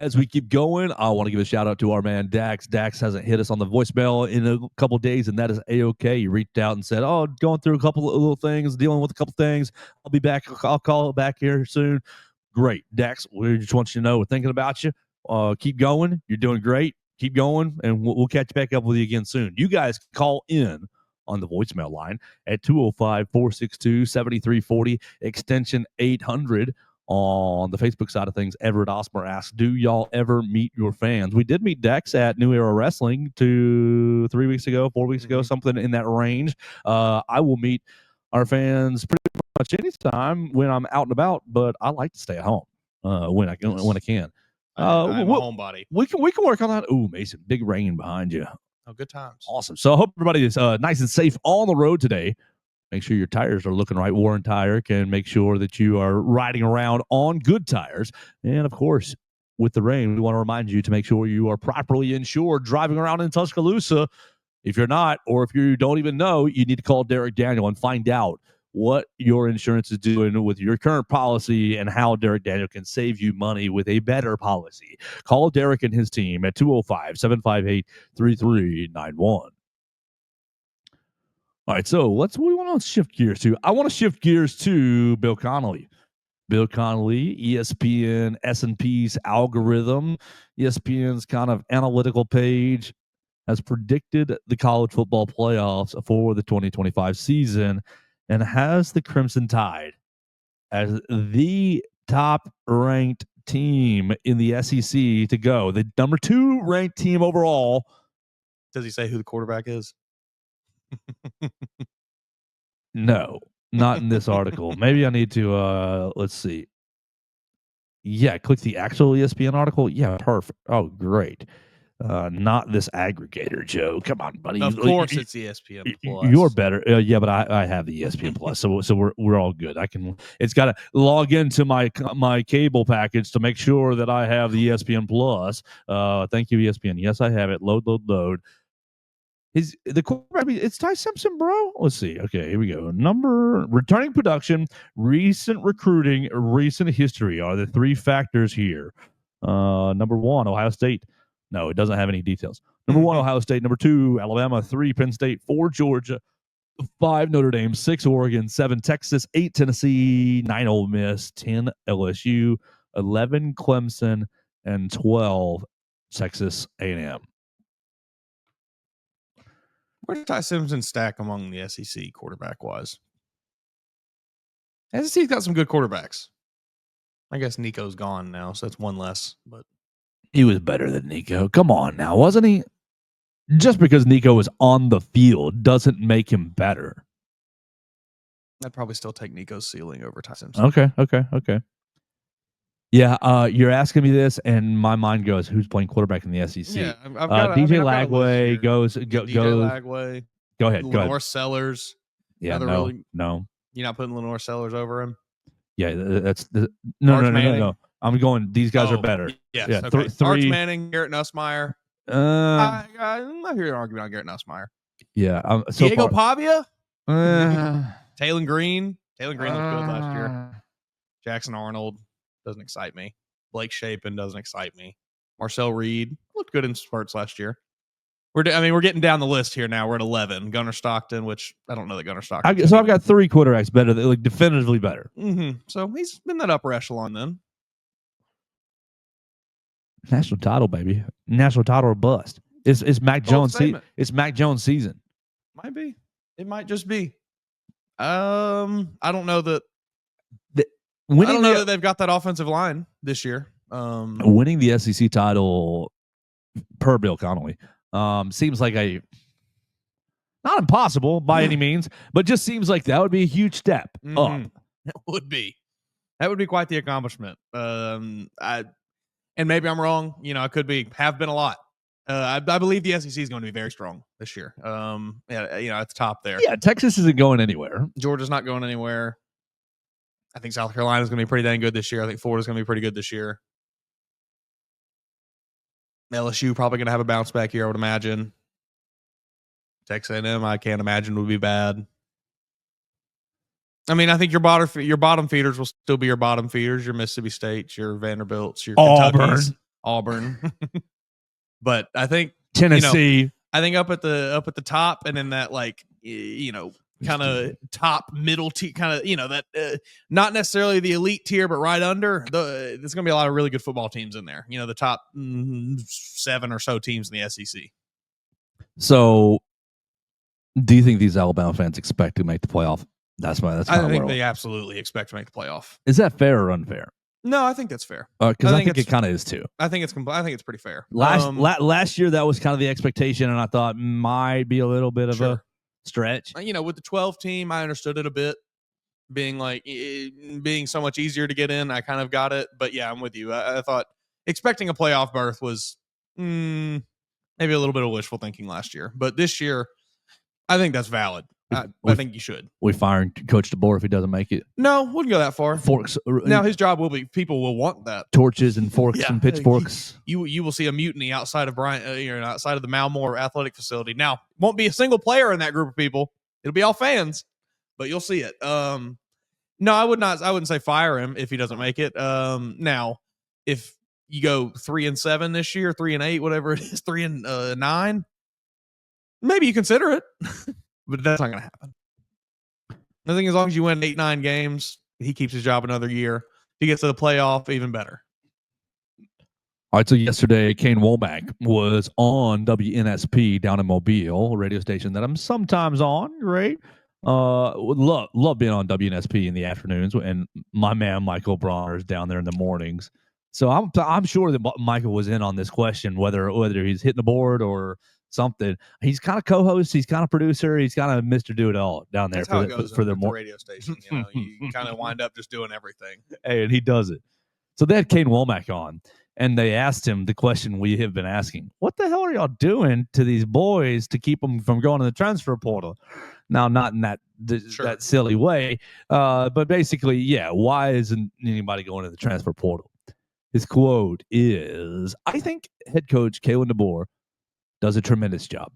As we keep going, I want to give a shout out to our man Dax. Dax hasn't hit us on the voicemail in a couple of days, and that is A-OK. He reached out and said, going through a couple of little things, dealing with a couple things. I'll be back. I'll call back here soon. Great. Dax, we just want you to know we're thinking about you. Keep going. You're doing great. Keep going, and we'll catch back up with you again soon. You guys call in on the voicemail line at 205-462-7340, extension 800. On the Facebook side of things, Everett Osmer asks, do y'all ever meet your fans? We did meet Dex at New Era Wrestling 4 weeks ago, something in that range. I will meet our fans pretty much anytime when I'm out and about, but I like to stay at home when I can. I'm a homebody. We can work on that. Ooh, Mason, big rain behind you. Oh, good times. Awesome. So I hope everybody is nice and safe on the road today. Make sure your tires are looking right. Warren Tire can make sure that you are riding around on good tires. And, of course, with the rain, we want to remind you to make sure you are properly insured driving around in Tuscaloosa. If you're not, or if you don't even know, you need to call Derek Daniel and find out what your insurance is doing with your current policy and how Derek Daniel can save you money with a better policy. Call Derek and his team at 205-758-3391. All right, so what do we want to shift gears to? I want to shift gears to Bill Connolly. Bill Connolly, ESPN, S&P's algorithm, ESPN's kind of analytical page has predicted the college football playoffs for the 2025 season and has the Crimson Tide as the top-ranked team in the SEC to go. The number 2 ranked team overall. Does he say who the quarterback is? No, not in this article. Maybe I need to let's see. Yeah, click the actual ESPN article. Yeah, perfect. Oh, great. Not this aggregator, Joe. Come on, buddy. Of course, it's ESPN Plus. You're better. Yeah, but I have the ESPN Plus, so we're all good. It's got to log into my cable package to make sure that I have the ESPN Plus. Thank you, ESPN. Yes, I have it. Load. The quarterback? It's Ty Simpson, bro. Let's see. Okay, here we go. Returning production, recent recruiting, recent history are the 3 factors here. Number 1, Ohio State. No, it doesn't have any details. Number 1, Ohio State. Number 2, Alabama. 3, Penn State. 4, Georgia. 5, Notre Dame. 6, Oregon. 7, Texas. 8, Tennessee. 9, Ole Miss. 10, LSU. 11, Clemson. And 12, Texas A&M. Where did Ty Simpson stack among the SEC quarterback-wise? SEC's got some good quarterbacks. I guess Nico's gone now, so that's one less. But he was better than Nico. Come on now, wasn't he? Just because Nico was on the field doesn't make him better. I'd probably still take Nico's ceiling over Ty Simpson. Okay. Yeah, you're asking me this, and my mind goes, "Who's playing quarterback in the SEC?" Yeah, DJ Lagway goes. DJ Lagway. Go ahead. Lenore Sellers. Yeah, no. You're not putting Lenore Sellers over him. Yeah, that's no. I'm going. These guys are better. Yes, yeah. Okay. Arch Manning, Garrett Nussmeier. I'm not hearing an argument on Garrett Nussmeier. Yeah. Diego Pavia. Taylon Green. Taylon Green looked good last year. Jackson Arnold doesn't excite me. Blake Shapen doesn't excite me. Marcel Reed looked good in spurts last year. We're getting down the list here now. We're at 11. Gunnar Stockton, which I don't know that Gunnar Stockton. So I've got 3 quarterbacks better, like definitively better. Mm-hmm. So he's in that upper echelon then. National title, baby. National title or bust. It's Mac Jones. It's Mac Jones season. Might be. It might just be. I don't know that. I don't know that they've got that offensive line this year. Winning the SEC title per Bill Connolly seems like not impossible by any means, but just seems like that would be a huge step up. It would be. That would be quite the accomplishment. And maybe I'm wrong. I could have been a lot. I believe the SEC is going to be very strong this year. It's top there. Yeah, Texas isn't going anywhere. Georgia's not going anywhere. I think South Carolina is going to be pretty dang good this year. I think Florida's going to be pretty good this year. LSU probably going to have a bounce back year, I would imagine. Texas A&M, I can't imagine would be bad. I mean, I think your bottom feeders will still be your bottom feeders. Your Mississippi States, your Vanderbilts, your Kentuckys, Auburn. But I think Tennessee. I think up at the top and in that kind of top middle tier, kind of that not necessarily the elite tier, but right under. There's going to be a lot of really good football teams in there. The top 7 or so teams in the SEC. So, do you think these Alabama fans expect to make the playoff? I think they absolutely expect to make the playoff. Is that fair or unfair? No, I think that's fair. Because I think it kind of is too. I think it's pretty fair. Last year that was kind of the expectation, and I thought might be a little bit of a stretch. With the 12 team, I understood it a bit, being so much easier to get in. I kind of got it, but yeah, I'm with you. I thought expecting a playoff berth was maybe a little bit of wishful thinking last year, but this year, I think that's valid. I think you should. We firing Coach DeBoer if he doesn't make it. No, wouldn't go that far. Forks. Now his job will be. People will want that. Torches and forks and pitchforks. You will see a mutiny outside of outside of the Malmore Athletic Facility. Now, won't be a single player in that group of people. It'll be all fans, but you'll see it. No, I would not. I wouldn't say fire him if he doesn't make it. Now, if you go 3-7 this year, 3-8, whatever it is, 3-9, maybe you consider it. But that's not going to happen. I think as long as you win 8-9 games, he keeps his job another year. If he gets to the playoff, even better. All right, so yesterday, Kane Womack was on WNSP down in Mobile, a radio station that I'm sometimes on, right? Love being on WNSP in the afternoons, and my man Michael Bronner is down there in the mornings. So I'm sure that Michael was in on this question, whether he's hitting the board or something. He's kind of co-host, he's kind of producer, he's kind of Mr. Do-It-All down there for the radio station. You kind of wind up just doing everything. Hey, and he does it. So they had Kane Womack on, and they asked him the question we have been asking: what the hell are y'all doing to these boys to keep them from going to the transfer portal? Now, not in that silly way, but basically, yeah. Why isn't anybody going to the transfer portal? His quote is, "I think head coach Kalen DeBoer does a tremendous job.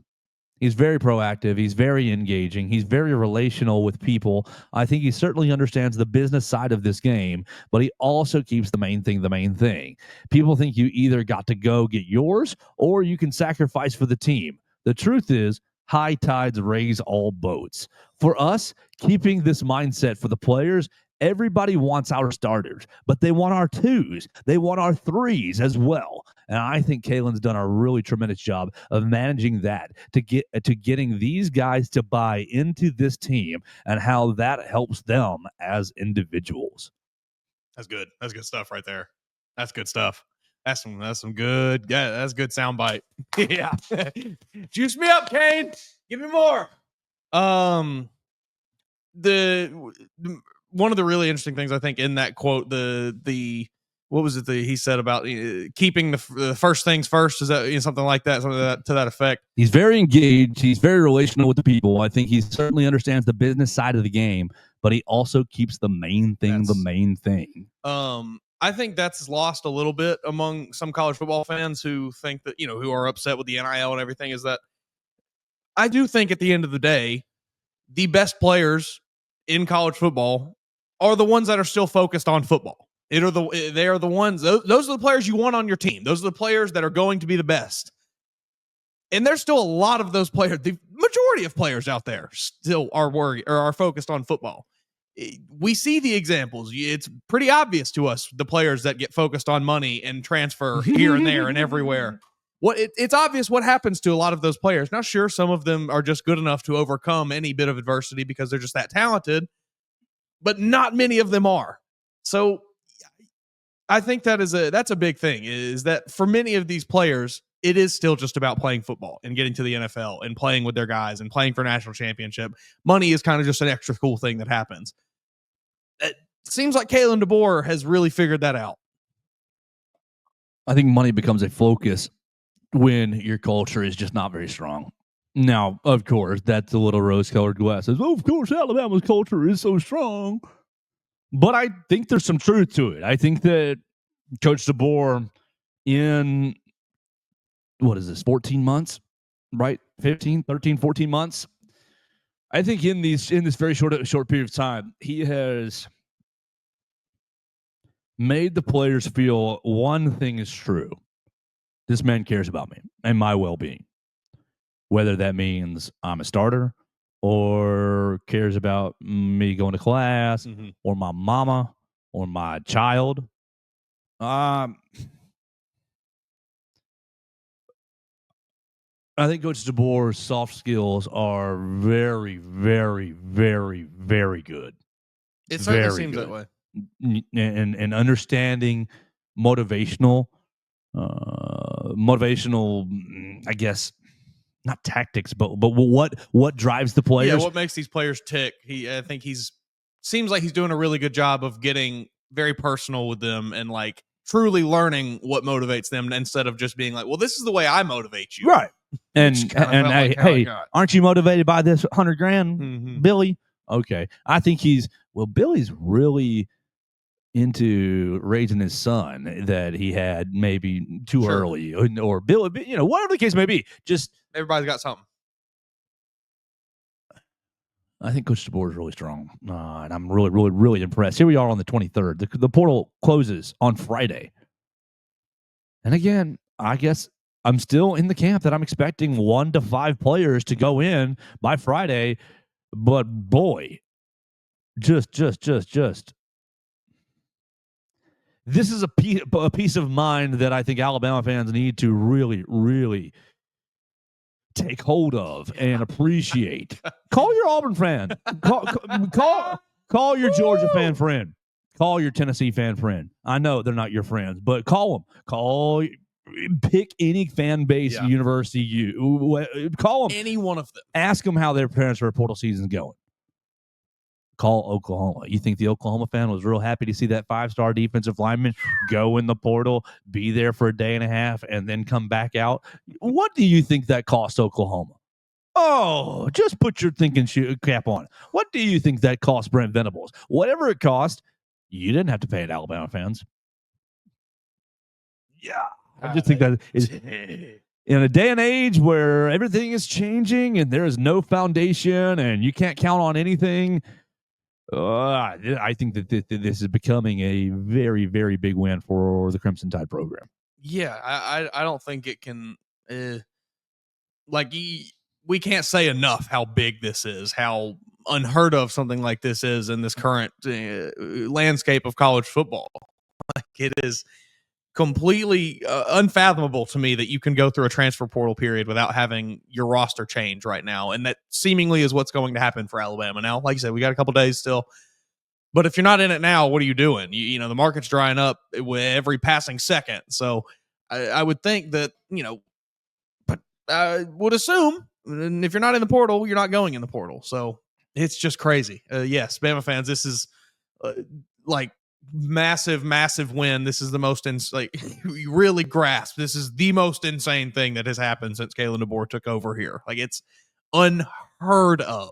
He's very proactive. He's very engaging. He's very relational with people. I think he certainly understands the business side of this game, but he also keeps the main thing the main thing. People think you either got to go get yours or you can sacrifice for the team. The truth is, high tides raise all boats. For us, keeping this mindset for the players, everybody wants our starters, but they want our twos. They want our threes as well. And I think Kalen's done a really tremendous job of managing that to getting these guys to buy into this team and how that helps them as individuals." That's good. That's good stuff right there. That's good stuff. That's some good. Yeah, that's good soundbite. Yeah. Juice me up, Kane. Give me more. One of the really interesting things I think in that quote, the what was it that he said about keeping the first things first? Is that something like that? Something to that effect? He's very engaged. He's very relational with the people. I think he certainly understands the business side of the game, but he also keeps the main thing the main thing. I think that's lost a little bit among some college football fans who think that, who are upset with the NIL and everything, is that I do think at the end of the day, the best players in college football are the ones that are still focused on football. They are the ones, those are the players you want on your team. Those are the players that are going to be the best. And there's still a lot of those players. The majority of players out there still are worried or are focused on football. We see the examples. It's pretty obvious to us, the players that get focused on money and transfer here and there and everywhere. It's obvious what happens to a lot of those players. Now, sure, some of them are just good enough to overcome any bit of adversity because they're just that talented, but not many of them are. So I think that's a big thing, is that for many of these players, it is still just about playing football and getting to the NFL and playing with their guys and playing for national championship. Money is kind of just an extra cool thing that happens. It seems like Kalen DeBoer has really figured that out. I think money becomes a focus when your culture is just not very strong. Now, of course, that's a little rose-colored glasses. Oh, of course, Alabama's culture is so strong. But I think there's some truth to it. I think that Coach DeBoer in, 14 months, right? 13, 14 months. I think in this very short period of time, he has made the players feel one thing is true. this man cares about me and my well-being. Whether that means I'm a starter or cares about me going to class or my mama or my child. I think Coach DeBoer's soft skills are very, very, very, very good. It certainly Very seems good. that way. And understanding motivational, I guess, not tactics, but what drives the players? Yeah, what makes these players tick? I think seems like he's doing a really good job of getting very personal with them and like truly learning what motivates them instead of just being like, well, this is the way I motivate you. Right. And hey, like aren't you motivated by this $100,000, Billy? Okay. I think Billy's really into raising his son that he had maybe too early, or Billy, whatever the case may be. Just everybody's got something. I think Coach DeBoer is really strong, and I'm really, really, really impressed. Here we are on the 23rd. The portal closes on Friday. And again, I guess I'm still in the camp that I'm expecting 1 to 5 players to go in by Friday. But boy, just. This is a peace of mind that I think Alabama fans need to really, really take hold of and appreciate. Call your Auburn fan. Call your Georgia fan friend. Call your Tennessee fan friend. I know they're not your friends, but call them. Pick any fan base university call them. Any one of them. Ask them how their parents' portal season's going. Call Oklahoma. You think the Oklahoma fan was real happy to see that 5-star defensive lineman go in the portal, be there for a day and a half, and then come back out? What do you think that cost Oklahoma? Oh, just put your thinking cap on. What do you think that cost Brent Venables? Whatever it cost, you didn't have to pay it, Alabama fans. Yeah. I just think that is in a day and age where everything is changing and there is no foundation and you can't count on anything. I think that this is becoming a very, very big win for the Crimson Tide program. Yeah, I don't think it can. We can't say enough how big this is, how unheard of something like this is in this current landscape of college football. Like, it is completely unfathomable to me that you can go through a transfer portal period without having your roster change right now. And that seemingly is what's going to happen for Alabama. Now, like I said, we got a couple days still, but if you're not in it now, what are you doing? You know, the market's drying up with every passing second. So I would think that, but I would assume, and if you're not in the portal, you're not going in the portal. So it's just crazy. Yes, Bama fans, this is massive win. This is the most you really grasp. This is the most insane thing that has happened since Kalen DeBoer took over here. Like, it's unheard of.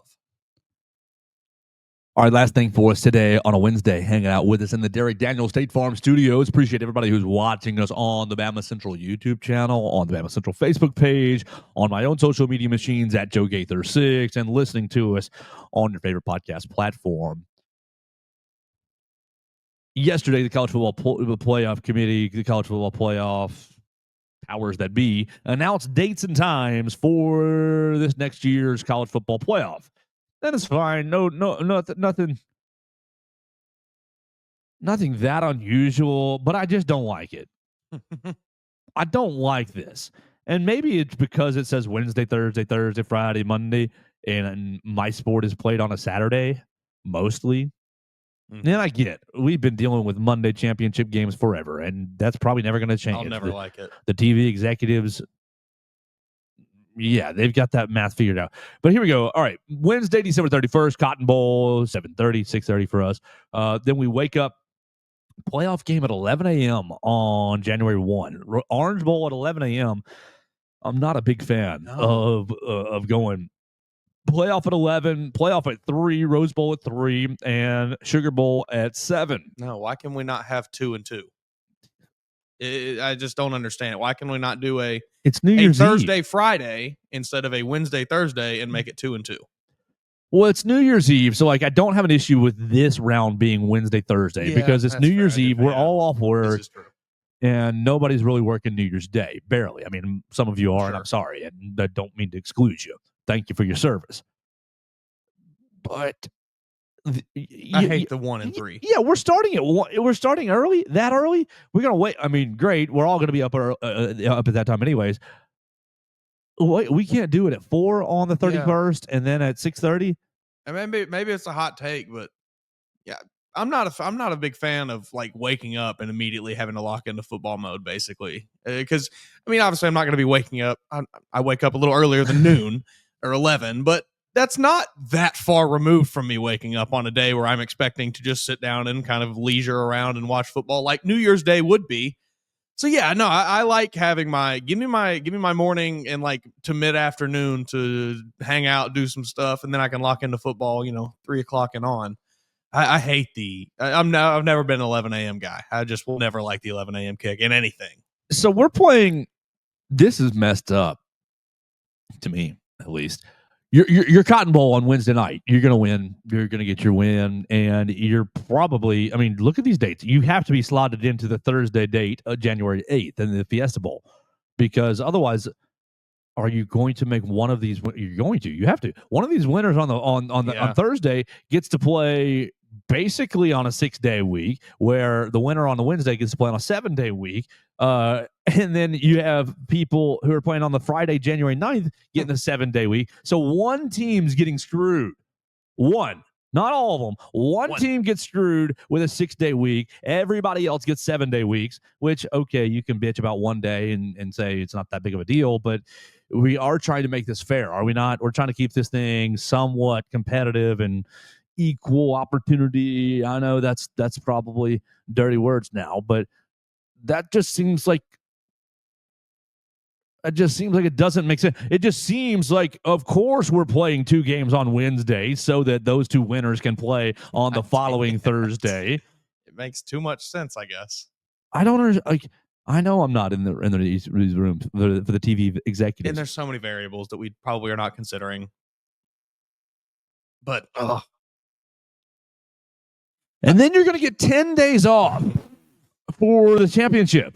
All right, last thing for us today on a Wednesday, hanging out with us in the Derek Daniels State Farm Studios. Appreciate everybody who's watching us on the Bama Central YouTube channel, on the Bama Central Facebook page, on my own social media machines at Joe Gaither 6, and listening to us on your favorite podcast platform. Yesterday, the College Football Playoff Committee, the College Football Playoff powers that be, announced dates and times for this next year's College Football Playoff. That is fine. No, nothing that unusual, but I just don't like it. I don't like this. And maybe it's because it says Wednesday, Thursday, Friday, Monday, and my sport is played on a Saturday, mostly. And I get we've been dealing with Monday championship games forever, and that's probably never going to change. I'll never like it. The TV executives, yeah, they've got that math figured out. But here we go. All right, Wednesday, December 31st, Cotton Bowl, 7:30, 6:30 for us. Then we wake up, playoff game at 11 a.m. on January 1. Orange Bowl at 11 a.m. I'm not a big fan of going playoff at 11, playoff at 3, Rose Bowl at 3, and Sugar Bowl at 7. No, why can we not have 2 and 2? I just don't understand it. Why can we not do it's New Year's Thursday, Eve. Friday instead of a Wednesday, Thursday and make it 2 and 2? Well, it's New Year's Eve, so I don't have an issue with this round being Wednesday, Thursday because it's New Year's Eve. We're all off work. This is true. and nobody's really working New Year's Day, barely. I mean, some of you are, and I'm sorry, and I don't mean to exclude you. Thank you for your service. But I hate the 1 and 3. Yeah, we're starting at one. We're starting early. That early? We're gonna wait. I mean, great. We're all gonna be up at that time, anyways. Wait, we can't do it at 4 on the 31st, and then at 6:30. And maybe it's a hot take, but yeah, I'm not a big fan of like waking up and immediately having to lock into football mode, basically. Because I mean, obviously, I'm not going to be waking up. I wake up a little earlier than noon or 11, but that's not that far removed from me waking up on a day where I'm expecting to just sit down and kind of leisure around and watch football like New Year's Day would be. So yeah, no, I like having give me my morning and like to mid afternoon to hang out, do some stuff, and then I can lock into football, 3 o'clock and on. I hate I've never been an 11 a.m. guy. I just will never like the 11 a.m. kick in anything. So we're playing. This is messed up to me, at least. Your Cotton Bowl on Wednesday night. You're going to win. You're going to get your win, and you're probably. I mean, look at these dates. You have to be slotted into the Thursday date, January 8th, and the Fiesta Bowl, because otherwise, are you going to make one of these? You're going to. You have to. One of these winners on Thursday gets to play basically on a 6-day week, where the winner on the Wednesday gets to play on a 7-day week. And then you have people who are playing on the Friday, January 9th, getting a 7-day week. So one team's getting screwed. One. Not all of them. One team gets screwed with a 6-day week. Everybody else gets 7-day weeks, which, okay, you can bitch about one day and say it's not that big of a deal, but we are trying to make this fair, are we not? We're trying to keep this thing somewhat competitive and equal opportunity. I know that's probably dirty words now, but that just seems like it doesn't make sense. It just seems like, of course, we're playing 2 games on Wednesday so that those 2 winners can play on the following Thursday. It makes too much sense, I guess. I don't understand. Like, I know I'm not in these rooms for the TV executives, and there's so many variables that we probably are not considering. But and then you're going to get 10 days off for the championship.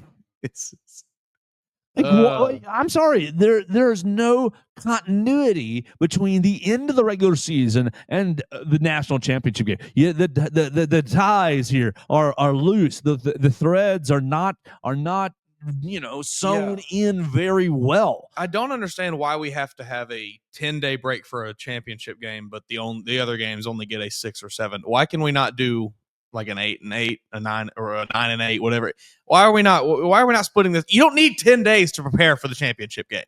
I'm sorry. There's no continuity between the end of the regular season and the national championship game. Yeah, the ties here are loose. The threads are not sewn in very well. I don't understand why we have to have a 10-day break for a championship game, but the other games only get a 6 or 7. Why can we not do like an 8-8, a 9 or a 9-8, whatever? Why are we not splitting this? You don't need 10 days to prepare for the championship game.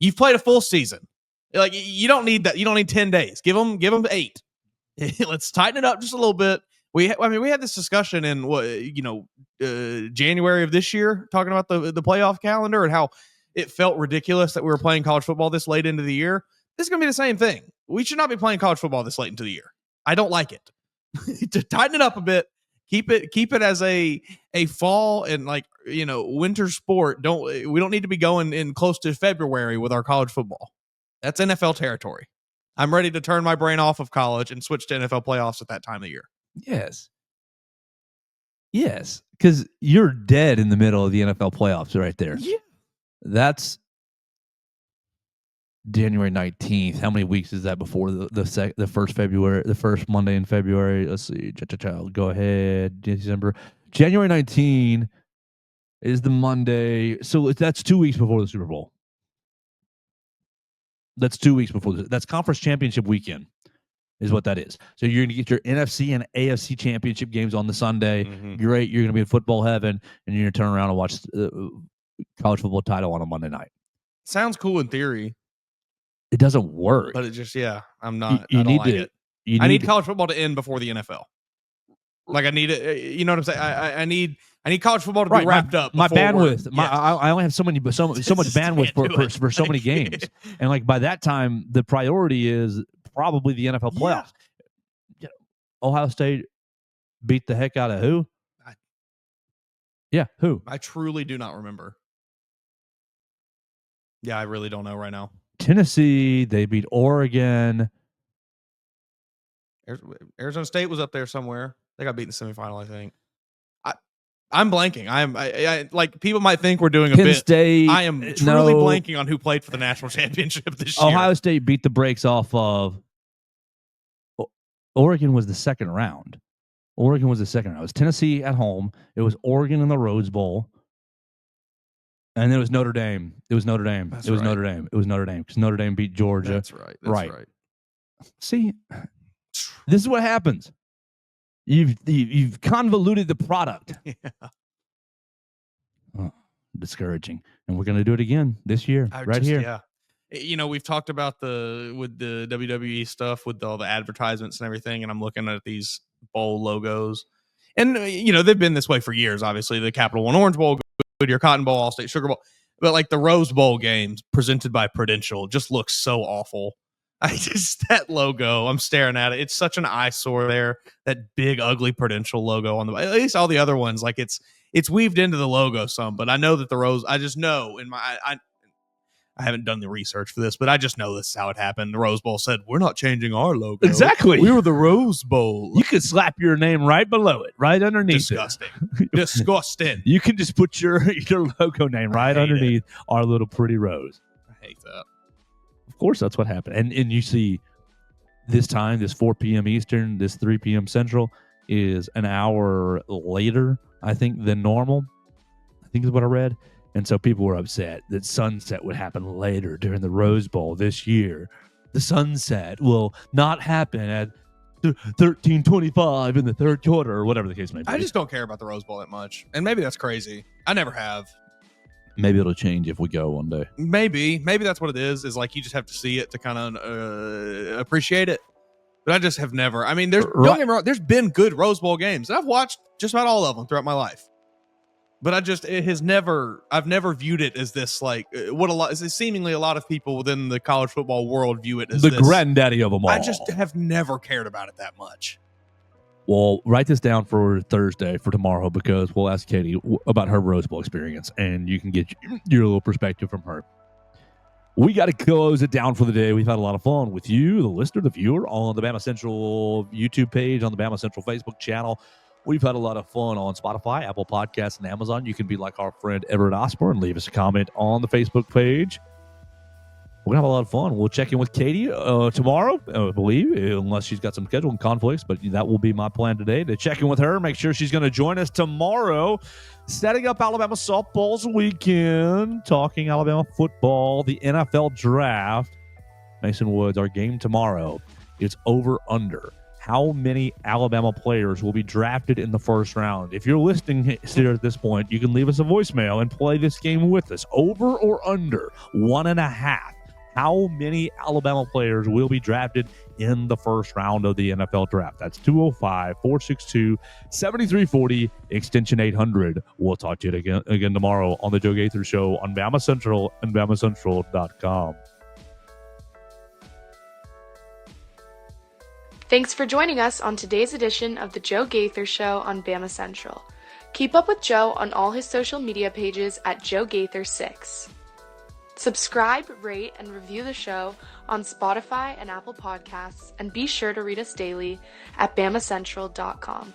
You've played a full season. Like, you don't need that. You don't need 10 days. Give them 8. Let's tighten it up just a little bit. We had this discussion in January of this year, talking about the playoff calendar and how it felt ridiculous that we were playing college football this late into the year. This is going to be the same thing. We should not be playing college football this late into the year. I don't like it. To tighten it up a bit, keep it as a fall and winter sport. We don't need to be going in close to February with our college football. That's NFL territory. I'm ready to turn my brain off of college and switch to NFL playoffs at that time of year. Yes, because you're dead in the middle of the NFL playoffs right there. Yeah, that's January 19th. How many weeks is that before the first February, the first Monday in February? Let's see. Go ahead. December. January 19 is the Monday. So that's 2 weeks before the Super Bowl. That's 2 weeks before. That's conference championship weekend is what that is. So you're going to get your NFC and AFC championship games on the Sunday. Mm-hmm. Great. You're going to be in football heaven, and you're going to turn around and watch college football title on a Monday night. Sounds cool in theory. It doesn't work. But it just, I'm not. I don't like it. I need college football to end before the NFL. Like, I need it. You know what I'm saying? I need college football to be wrapped up. My bandwidth. I only have so much bandwidth for so many games. And like by that time, the priority is probably the NFL playoffs. Yeah. Ohio State beat the heck out of who? Who? I truly do not remember. Yeah, I really don't know right now. Tennessee, they beat Oregon. Arizona State was up there somewhere. They got beat in the semifinal, I think. I'm blanking. I like people might think we're doing a Penn bit. State. I am truly blanking on who played for the national championship this year. Ohio State beat the brakes off of Oregon. Was the second round. Oregon was the second round. It was Tennessee at home. It was Oregon in the Rose Bowl. And then it was Notre Dame. It was Notre Dame. That's it was right. Notre Dame. It was Notre Dame because Notre Dame beat Georgia. That's right. That's right. See, this is what happens. You've convoluted the product. Yeah. Oh, discouraging. And we're going to do it again this year, here. Yeah. You know, we've talked about with the WWE stuff, with all the advertisements and everything, and I'm looking at these bowl logos. And, you know, they've been this way for years, obviously. The Capital One Orange Bowl, Goodyear Cotton Bowl, All-State Sugar Bowl. But, like, the Rose Bowl games presented by Prudential just looks so awful. That logo, I'm staring at it. It's such an eyesore there. That big, ugly Prudential logo on at least all the other ones, like it's weaved into the logo some, but I know that the Rose, I just know in my, I haven't done the research for this, but I just know this is how it happened. The Rose Bowl said, we're not changing our logo. Exactly. We were the Rose Bowl. You could slap your name right below it, right underneath Disgusting. it. Disgusting. You can just put your logo name right underneath our little pretty rose. I hate that. Of course, that's what happened. And you see this time, this 4 p.m. Eastern, this 3 p.m. Central is an hour later, I think, than normal. I think is what I read. And so people were upset that sunset would happen later during the Rose Bowl this year. The sunset will not happen at 13:25 in the third quarter or whatever the case may be. I just don't care about the Rose Bowl that much. And maybe that's crazy. I never have. Maybe it'll change if we go one day. Maybe that's what it is like you just have to see it to kind of appreciate it. But I just have never. I mean, don't get me wrong, there's been good Rose Bowl games. And I've watched just about all of them throughout my life. But I've never viewed it as this, like, seemingly a lot of people within the college football world view it as the granddaddy of them all. I just have never cared about it that much. Well, write this down for Thursday, for tomorrow, because we'll ask Katie about her Rose Bowl experience, and you can get your little perspective from her. We got to close it down for the day. We've had a lot of fun with you, the listener, the viewer, on the Bama Central YouTube page, on the Bama Central Facebook channel. We've had a lot of fun on Spotify, Apple Podcasts, and Amazon. You can be like our friend Everett Osborne and leave us a comment on the Facebook page. We're going to have a lot of fun. We'll check in with Katie tomorrow, I believe, unless she's got some scheduling conflicts. But that will be my plan today, to check in with her, make sure she's going to join us tomorrow, setting up Alabama softball's weekend, talking Alabama football, the NFL draft. Mason Woods, our game tomorrow is over-under. How many Alabama players will be drafted in the first round? If you're listening here at this point, you can leave us a voicemail and play this game with us. Over or under 1.5. How many Alabama players will be drafted in the first round of the NFL draft? That's 205-462-7340, extension 800. We'll talk to you again tomorrow on the Joe Gaither Show on Bama Central and BamaCentral.com. Thanks for joining us on today's edition of the Joe Gaither Show on Bama Central. Keep up with Joe on all his social media pages at Joe Gaither6. Subscribe, rate, and review the show on Spotify and Apple Podcasts, and be sure to read us daily at BamaCentral.com.